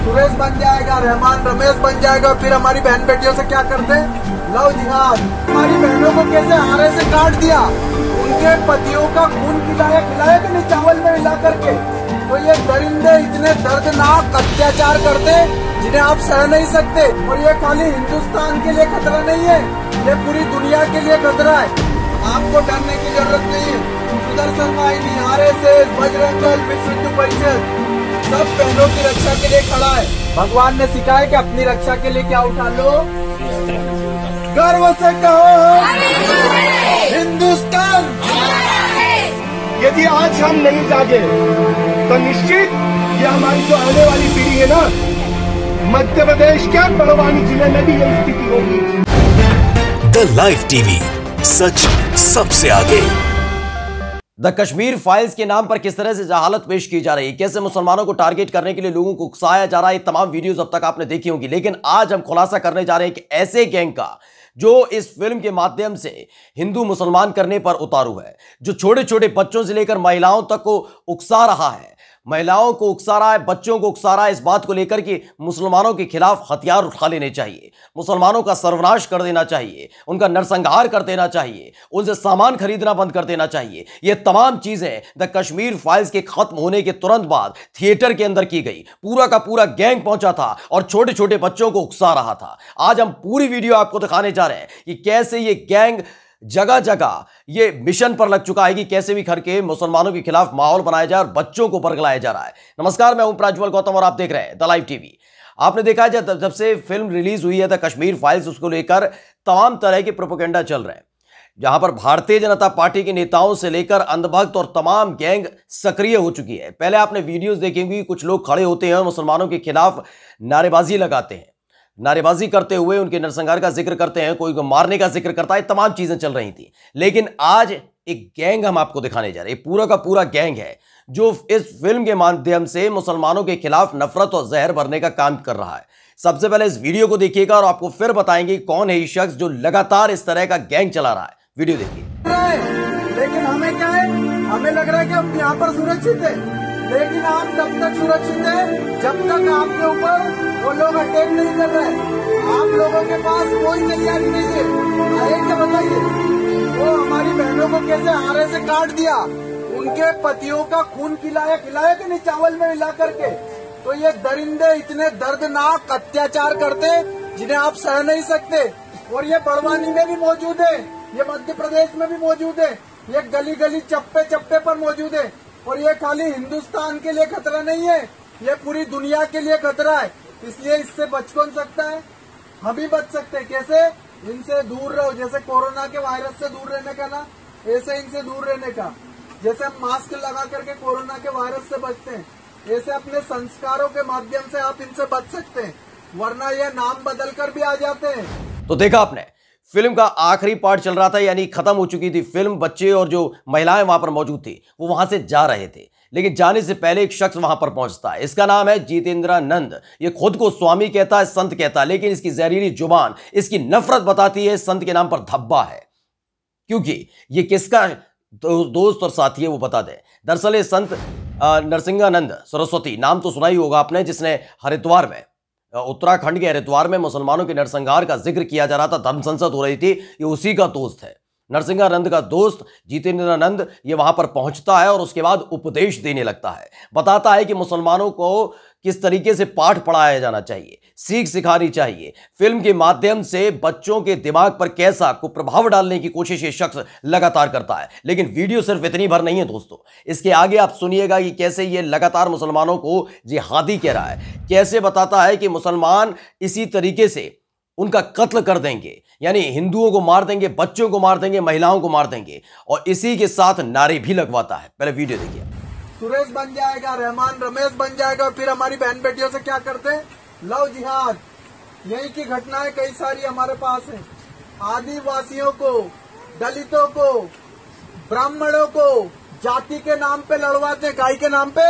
सुरेश बन जाएगा, रहमान रमेश बन जाएगा, फिर हमारी बहन बेटियों से क्या करते? लव जिहाद। हमारी बहनों को कैसे आरे से काट दिया, उनके पतियों का खून खिलाया कि नहीं चावल में मिला करके। तो ये दरिंदे इतने दर्दनाक अत्याचार करते जिन्हें आप सह नहीं सकते। और ये खाली हिंदुस्तान के लिए खतरा नहीं है, ये पूरी दुनिया के लिए खतरा है। आपको डरने की जरूरत नहीं है। सुदर्शन वाहिनी, आरएसएस, बजरंग दल, विश्व हिंदू परिषद सब बहनों की रक्षा के लिए खड़ा है। भगवान ने सिखाया कि अपनी रक्षा के लिए क्या उठा लो, गर्व से कहो हिंदुस्तान। यदि आज हम नहीं जागे तो निश्चित ये हमारी जो आने वाली पीढ़ी है ना, मध्य प्रदेश के बड़वानी जिले में भी यही स्थिति होगी। द लाइव टीवी, सच सबसे आगे। द कश्मीर फाइल्स के नाम पर किस तरह से जहालत पेश की जा रही है, कैसे मुसलमानों को टारगेट करने के लिए लोगों को उकसाया जा रहा है, ये तमाम वीडियोस अब तक आपने देखी होंगी। लेकिन आज हम खुलासा करने जा रहे हैं कि ऐसे गैंग का जो इस फिल्म के माध्यम से हिंदू मुसलमान करने पर उतारू है, जो छोटे छोटे बच्चों से लेकर महिलाओं तक को उकसा रहा है, महिलाओं को उकसा रहा है, बच्चों को उकसा रहा है इस बात को लेकर कि मुसलमानों के खिलाफ हथियार उठा लेने चाहिए, मुसलमानों का सर्वनाश कर देना चाहिए, उनका नरसंहार कर देना चाहिए, उनसे सामान खरीदना बंद कर देना चाहिए। ये तमाम चीजें द कश्मीर फाइल्स के खत्म होने के तुरंत बाद थिएटर के अंदर की गई। पूरा का पूरा गैंग पहुंचा था और छोटे छोटे बच्चों को उकसा रहा था। आज हम पूरी वीडियो आपको दिखाने जा रहे हैं कि कैसे ये गैंग जगह जगह ये मिशन पर लग चुका है कि कैसे भी करके मुसलमानों के खिलाफ माहौल बनाया जाए और बच्चों को बरगलाया जा रहा है। नमस्कार, मैं हूं प्रज्वल गौतम और आप देख रहे हैं द लाइव टीवी। आपने देखा है जब से फिल्म रिलीज हुई है द कश्मीर फाइल्स, उसको लेकर तमाम तरह के प्रोपेगेंडा चल रहे हैं, जहां पर भारतीय जनता पार्टी के नेताओं से लेकर अंधभक्त और तमाम गैंग सक्रिय हो चुकी है। पहले आपने वीडियोस देखेंगे, कुछ लोग खड़े होते हैं और मुसलमानों के खिलाफ नारेबाजी लगाते हैं, नारेबाजी करते हुए उनके नरसंहार का जिक्र करते हैं, कोई को मारने का जिक्र करता है, तमाम चीजें चल रही थी। लेकिन आज एक गैंग हम आपको दिखाने जा रहे हैं, पूरा का पूरा गैंग है जो इस फिल्म के माध्यम से मुसलमानों के खिलाफ नफरत और जहर भरने का काम कर रहा है। सबसे पहले इस वीडियो को देखिएगा और आपको फिर बताएंगे कौन है ये शख्स जो लगातार इस तरह का गैंग चला रहा है। वीडियो देखिए। लेकिन हमें क्या है, हमें लग रहा है कि हम यहाँ पर सुरक्षित है, लेकिन आप तब तक सुरक्षित है जब तक आपके ऊपर वो लोग अटैक नहीं कर रहे हैं। आप लोगों के पास कोई तैयारी नहीं है। क्या बताइए, वो हमारी बहनों को कैसे आरे से काट दिया, उनके पतियों का खून खिलाया कि नहीं चावल में मिला करके। तो ये दरिंदे इतने दर्दनाक अत्याचार करते जिन्हें आप सह नहीं सकते। और ये बड़वानी में भी मौजूद है, ये मध्य प्रदेश में भी मौजूद है, ये गली गली चप्पे चप्पे पर मौजूद है। और ये खाली हिंदुस्तान के लिए खतरा नहीं है, ये पूरी दुनिया के लिए खतरा है। इसलिए इससे बच कौन सकता है? हम ही बच सकते हैं। कैसे? इनसे दूर रहो। जैसे कोरोना के वायरस से दूर रहने का ना, ऐसे इनसे दूर रहने का। जैसे हम मास्क लगा करके कोरोना के वायरस से बचते हैं, ऐसे अपने संस्कारों के माध्यम से आप इनसे बच सकते हैं, वरना ये नाम बदल कर भी आ जाते हैं। तो देखा आपने, फिल्म का आखिरी पार्ट चल रहा था, यानी खत्म हो चुकी थी फिल्म। बच्चे और जो महिलाएं वहां पर मौजूद थी वो वहां से जा रहे थे, लेकिन जाने से पहले एक शख्स वहां पर पहुंचता है। इसका नाम है जितेंद्रानंद। ये खुद को स्वामी कहता है, संत कहता है, लेकिन इसकी जहरीली जुबान इसकी नफरत बताती है संत के नाम पर धब्बा है। क्योंकि ये किसका दोस्त और साथी है वो बता दें। दरअसल ये संत नरसिंहानंद सरस्वती, नाम तो सुना ही होगा आपने, जिसने हरिद्वार में, उत्तराखंड के हरिद्वार में मुसलमानों के नरसंहार का जिक्र किया जा रहा था, धर्म संसद हो रही थी, ये उसी का दोस्त है। नरसिंहानंद का दोस्त जितेंद्रानंद ये वहां पर पहुंचता है और उसके बाद उपदेश देने लगता है, बताता है कि मुसलमानों को किस तरीके से पाठ पढ़ाया जाना चाहिए, सीख सिखानी चाहिए। फिल्म के माध्यम से बच्चों के दिमाग पर कैसा कुप्रभाव डालने की कोशिश ये शख्स लगातार करता है। लेकिन वीडियो सिर्फ इतनी भर नहीं है दोस्तों, इसके आगे आप सुनिएगा कि कैसे ये लगातार मुसलमानों को जिहादी कह रहा है, कैसे बताता है कि मुसलमान इसी तरीके से उनका कत्ल कर देंगे, यानी हिंदुओं को मार देंगे, बच्चों को मार देंगे, महिलाओं को मार देंगे, और इसी के साथ नारे भी लगवाता है। पहले वीडियो देखिए। सुरेश बन जाएगा, रहमान रमेश बन जाएगा, फिर हमारी बहन बेटियों से क्या करते? लव जिहाद। यही की घटनाएं कई सारी हमारे पास है। आदिवासियों को, दलितों को, ब्राह्मणों को जाति के नाम पे लड़वाते हैं, गाय के नाम पे।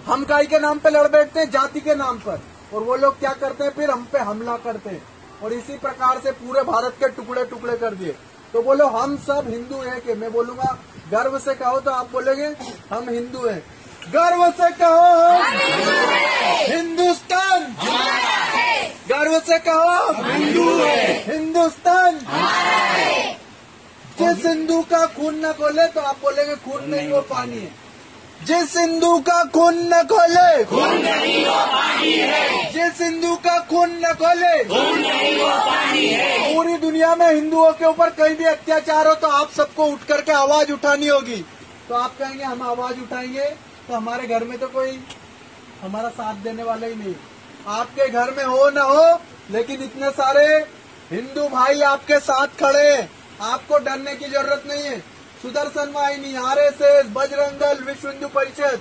हम गाय के नाम पे लड़ बैठते हैं जाति के नाम पर, और वो लोग क्या करते हैं? फिर हम पे हमला करते हैं, और इसी प्रकार से पूरे भारत के टुकड़े टुकड़े कर दिए। तो बोलो हम सब हिंदू हैं कि? मैं बोलूंगा गर्व से कहो तो आप बोलेंगे हम हिंदू हैं। गर्व से कहो हिंदुस्तान। से कहो हिंदू है, हिंदुस्तान जिस हिंदू का खून न खोले तो आप बोलेंगे खून नहीं वो पानी है। जिस हिंदू का खून न खोले खून नहीं वो पानी है। जिस हिंदू का खून न खोले खून नहीं वो पानी है। पूरी दुनिया में हिंदुओं के ऊपर कहीं भी अत्याचार हो तो आप सबको उठ करके आवाज उठानी होगी। तो आप कहेंगे हम आवाज उठाएंगे तो हमारे घर में तो कोई हमारा साथ देने वाला ही नहीं। आपके घर में हो न हो लेकिन इतने सारे हिंदू भाई आपके साथ खड़े हैं, आपको डरने की जरूरत नहीं है। सुदर्शन वाहिनी, आरएसएस, बजरंग दल, विश्व हिंदू परिषद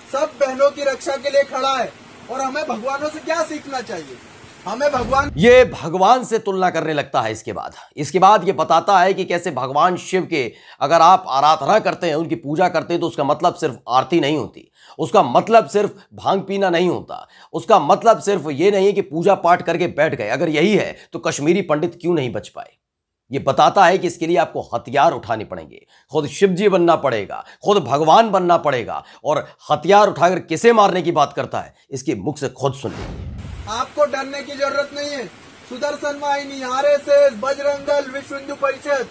सब बहनों की रक्षा के लिए खड़ा है। और हमें भगवानों से क्या सीखना चाहिए? हमें भगवान, ये भगवान से तुलना करने लगता है। इसके बाद ये बताता है कि कैसे भगवान शिव के अगर आप आराधना करते हैं, उनकी पूजा करते हैं तो उसका मतलब सिर्फ आरती नहीं होती, उसका मतलब सिर्फ भांग पीना नहीं होता, उसका मतलब सिर्फ ये नहीं है कि पूजा पाठ करके बैठ गए। अगर यही है तो कश्मीरी पंडित क्यों नहीं बच पाए? ये बताता है कि इसके लिए आपको हथियार उठाने पड़ेंगे, खुद शिव जी बनना पड़ेगा, खुद भगवान बनना पड़ेगा। और हथियार उठाकर किसे मारने की बात करता है इसके मुख से खुद सुनिए। आपको डरने की जरूरत नहीं है। सुदर्शन वाहिनी, आरएसएस, बजरंग दल, विश्व हिंदू परिषद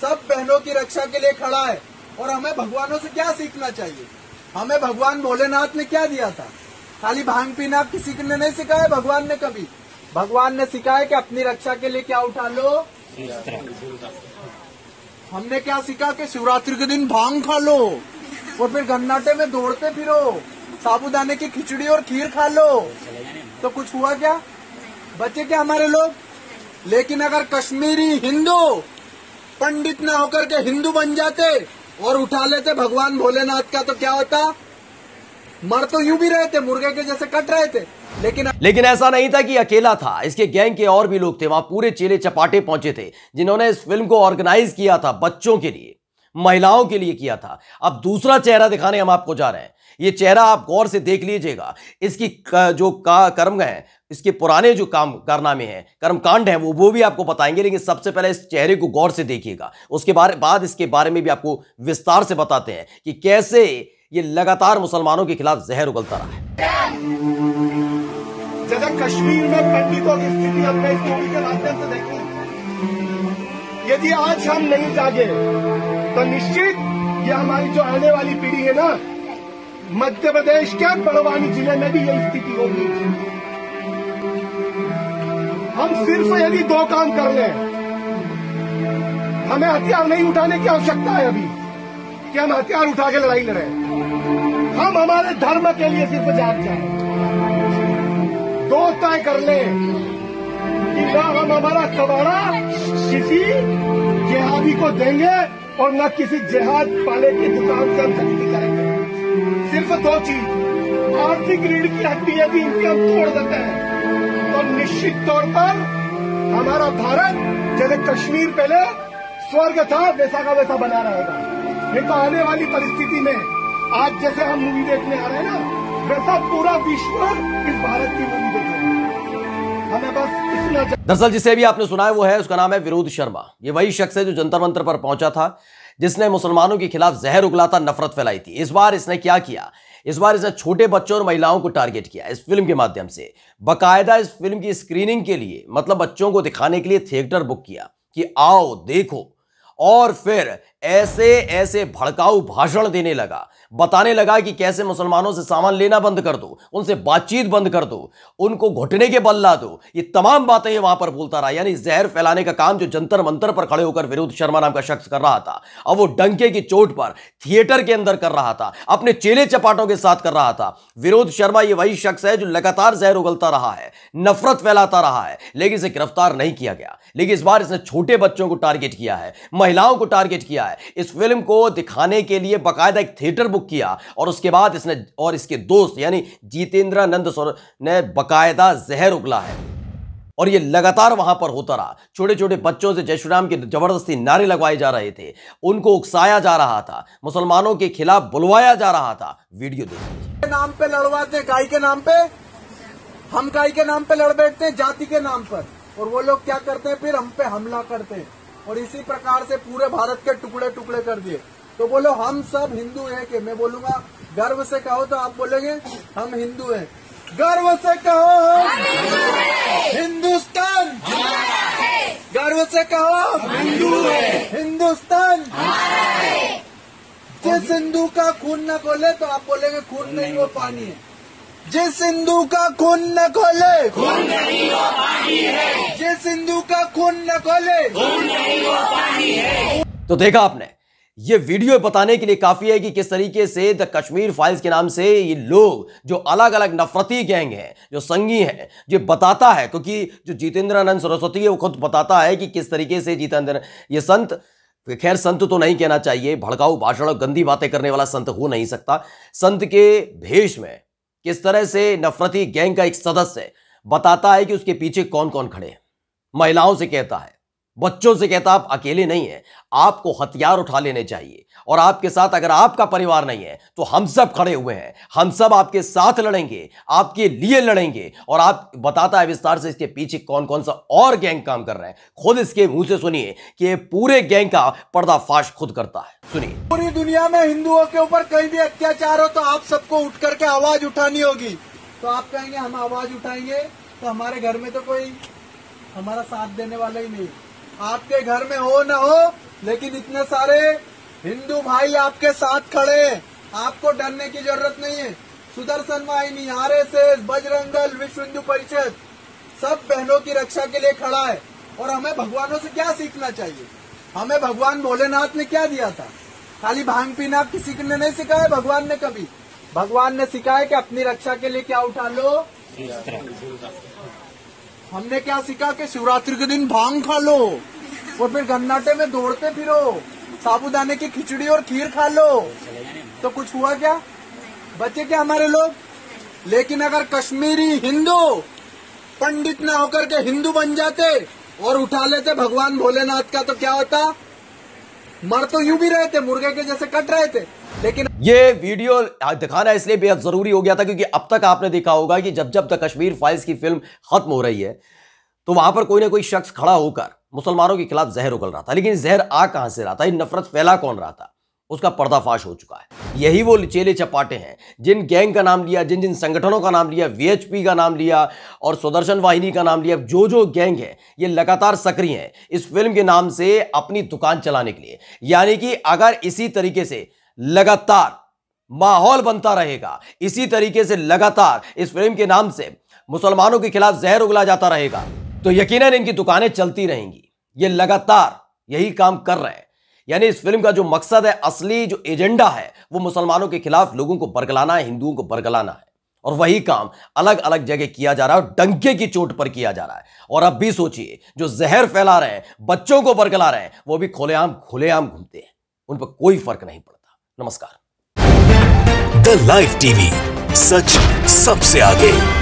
सब बहनों की रक्षा के लिए खड़ा है। और हमें भगवानों से क्या सीखना चाहिए? हमें भगवान भोलेनाथ ने क्या दिया था? खाली भांग पीना किसी ने नहीं सिखाया भगवान ने कभी। भगवान ने सिखाया कि अपनी रक्षा के लिए क्या उठा लो। हमने क्या सीखा कि शिवरात्रि के दिन भांग खा लो और फिर गन्नाटे में दौड़ते फिरो, साबूदाने की खिचड़ी और खीर खा लो। तो कुछ हुआ क्या? बचे क्या हमारे लोग? लेकिन अगर कश्मीरी हिंदू पंडित न होकर के हिंदू बन जाते और उठा लेते भगवान भोलेनाथ का तो क्या होता? मर तो यूं भी रहे थे, मुर्गे के जैसे कट रहे थे। लेकिन ऐसा नहीं था कि अकेला था, इसके गैंग के और भी लोग थे। वहां पूरे चेले चपाटे पहुंचे थे जिन्होंने इस फिल्म को ऑर्गेनाइज किया था, बच्चों के लिए, महिलाओं के लिए किया था। अब दूसरा चेहरा दिखाने हम आपको जा रहे हैं। ये चेहरा आप गौर से देख लीजिएगा। इसकी जो कर्म है, इसके पुराने जो काम कारनामे हैं, कर्मकांड हैं, वो भी आपको बताएंगे। लेकिन सबसे पहले इस चेहरे को गौर से देखिएगा, उसके बाद इसके बारे में भी आपको विस्तार से बताते हैं कि कैसे ये लगातार मुसलमानों के खिलाफ जहर उगलता रहा है। जैसे कश्मीर में पंडितों की स्थिति अपने स्टोरी के माध्यम से देखी। यदि आज हम नहीं जागे तो निश्चित ये हमारी जो आने वाली पीढ़ी है ना, मध्य प्रदेश के बड़वानी जिले में भी यही स्थिति होगी। हम सिर्फ यदि दो काम कर लें, हमें हथियार नहीं उठाने की आवश्यकता है अभी कि हम हथियार उठा के लड़ाई लड़ें। हम हमारे धर्म के लिए सिर्फ जाग जाए, दो तय कर लें कि न हम हमारा कबाड़ा किसी जिहादी को देंगे और न किसी जिहाद वाले की दुकान से हम खरीदी करेंगे। सिर्फ दो चीज, आर्थिक रीढ़ की हड्डी यदि इनकी हम तोड़ देते हैं तो निश्चित तौर पर हमारा भारत जैसे कश्मीर पहले स्वर्ग था वैसा का वैसा बना रहेगा। नहीं तो आने वाली परिस्थिति में आज जैसे हम मूवी देखने आ रहे हैं ना, वैसा पूरा विश्व इस भारत की मूवी देखेगा। हमें बस इतना। दरअसल जिसे भी आपने सुना है वो है, उसका नाम है विरोध शर्मा। ये वही शख्स है जो जंतर मंतर पर पहुंचा था, जिसने मुसलमानों के खिलाफ जहर उगलाता, नफरत फैलाई थी। इस बार इसने क्या किया? इस बार इसने छोटे बच्चों और महिलाओं को टारगेट किया इस फिल्म के माध्यम से। बाकायदा इस फिल्म की स्क्रीनिंग के लिए, मतलब बच्चों को दिखाने के लिए थिएटर बुक किया कि आओ देखो। और फिर ऐसे ऐसे भड़काऊ भाषण देने लगा, बताने लगा कि कैसे मुसलमानों से सामान लेना बंद कर दो, उनसे बातचीत बंद कर दो, उनको घुटने के बल ला दो। ये तमाम बातें ये वहां पर बोलता रहा। यानी जहर फैलाने का काम जो जंतर मंतर पर खड़े होकर विरोध शर्मा नाम का शख्स कर रहा था, अब वो डंके की चोट पर थिएटर के अंदर कर रहा था, अपने चेले चपाटों के साथ कर रहा था। विरोध शर्मा ये वही शख्स है जो लगातार जहर उगलता रहा है, नफरत फैलाता रहा है, लेकिन इसे गिरफ्तार नहीं किया गया। लेकिन इस बार इसने छोटे बच्चों को टारगेट किया है, महिलाओं को टारगेट किया है। इस फिल्म को दिखाने के लिए बाकायदा एक थिएटर बुक किया और उसके बाद इसने और इसके दोस्त यानी जितेंद्रानंद ने बाकायदा जहर उगला है। और ये लगातार वहां पर होता रहा। छोटे छोटे बच्चों से जय श्री राम के जबरदस्ती नारे लगवाए जा रहे थे, उनको उकसाया जा रहा था, मुसलमानों के खिलाफ बुलवाया जा रहा था। वीडियो देखिए। नाम पे लड़वाते, गाय के नाम पे, हम गाय के नाम पे लड़ बैठते हैं, जाति के नाम पर, और वो लोग क्या करते हैं, फिर हम पे हमला करते हैं। और इसी प्रकार से पूरे भारत के टुकड़े टुकड़े कर दिए। तो बोलो हम सब हिंदू हैं कि? मैं बोलूंगा गर्व से कहो तो आप बोलेंगे हम हिंदू हैं। गर्व से कहो हम हिंदू हैं। हिंदुस्तान गर्व से कहो हिंदू है। हिंदुस्तान जिस हिंदू का खून न खोले तो आप बोलेंगे खून नहीं वो पानी है। जिस हिंदू का खून न खोले खून नहीं वो पानी है। जिस हिंदू का खून न खोले खून नहीं वो पानी है। तो देखा आपने, ये वीडियो बताने के लिए काफी है कि किस तरीके से द कश्मीर फाइल्स के नाम से ये लोग जो अलग अलग नफरती गैंग हैं, जो संगी हैं, जो बताता है, क्योंकि जो जितेंद्रानंद सरस्वती है वो खुद बताता है कि किस तरीके से जितेंद्र, ये संत, खैर संत तो नहीं कहना चाहिए, भड़काऊ भाषण और गंदी बातें करने वाला संत हो नहीं सकता, संत के भेष में किस तरह से नफरती गैंग का एक सदस्य बताता है कि उसके पीछे कौन कौन खड़े हैं। महिलाओं से कहता है, बच्चों से कहता आप अकेले नहीं हैं, आपको हथियार उठा लेने चाहिए और आपके साथ अगर आपका परिवार नहीं है तो हम सब खड़े हुए हैं, हम सब आपके साथ लड़ेंगे, आपके लिए लड़ेंगे। और आप बताता है विस्तार से इसके पीछे कौन कौन सा और गैंग काम कर रहे हैं। खुद इसके मुंह से सुनिए कि ये पूरे गैंग का पर्दाफाश खुद करता है। सुनिए। पूरी दुनिया में हिंदुओं के ऊपर कहीं भी अत्याचार हो तो आप सबको उठ करके आवाज उठानी होगी। तो आप कहेंगे हम आवाज उठाएंगे तो हमारे घर में तो कोई हमारा साथ देने वाला ही नहीं। आपके घर में हो न हो, लेकिन इतने सारे हिंदू भाई आपके साथ खड़े हैं, आपको डरने की जरूरत नहीं है। सुदर्शन वाहिनी, आरएसएस, बजरंग दल, विश्व हिंदू परिषद सब बहनों की रक्षा के लिए खड़ा है। और हमें भगवानों से क्या सीखना चाहिए? हमें भगवान भोलेनाथ ने क्या दिया था? खाली भांग पीना किसी ने नहीं सिखाया भगवान ने कभी। भगवान ने सिखाया कि अपनी रक्षा के लिए क्या उठा लो। हमने क्या सीखा कि शिवरात्रि के दिन भांग खा लो और फिर गन्नाटे में दौड़ते फिरो, साबूदाने की खिचड़ी और खीर खा लो। तो कुछ हुआ क्या? बचे क्या हमारे लोग? लेकिन अगर कश्मीरी हिंदू पंडित न होकर के हिंदू बन जाते और उठा लेते भगवान भोलेनाथ का, तो क्या होता? मर तो यूं भी रहे थे, मुर्गे के जैसे कट रहे थे। लेकिन ये वीडियो दिखाना इसलिए बेहद जरूरी हो गया था क्योंकि अब तक आपने देखा होगा कि जब जब द कश्मीर फाइल्स की फिल्म खत्म हो रही है तो वहां पर कोई ना कोई शख्स खड़ा होकर मुसलमानों के खिलाफ जहर उगल रहा था। लेकिन जहर आ कहां से रहा था, ये नफरत फैला कौन रहा था, उसका पर्दाफाश हो चुका है। यही वो चेले चपाटे हैं जिन गैंग का नाम लिया, जिन जिन संगठनों का नाम लिया, वीएचपी का नाम लिया और सुदर्शन वाहिनी का नाम लिया, जो जो गैंग है ये लगातार सक्रिय है इस फिल्म के नाम से अपनी दुकान चलाने के लिए। यानी कि अगर इसी तरीके से लगातार माहौल बनता रहेगा, इसी तरीके से लगातार इस फिल्म के नाम से मुसलमानों के खिलाफ जहर उगला जाता रहेगा तो यकीनन इनकी दुकानें चलती रहेंगी। ये लगातार यही काम कर रहे हैं। यानी इस फिल्म का जो मकसद है, असली जो एजेंडा है, वो मुसलमानों के खिलाफ लोगों को बरगलाना है, हिंदुओं को बरगलाना है। और वही काम अलग अलग जगह किया जा रहा है और डंके की चोट पर किया जा रहा है। और अब भी सोचिए, जो जहर फैला रहे हैं, बच्चों को बरगला रहे हैं, वो भी खुलेआम घूमते हैं, उन पर कोई फर्क नहीं पड़ता। नमस्कार। द लाइव टीवी, सच सबसे आगे।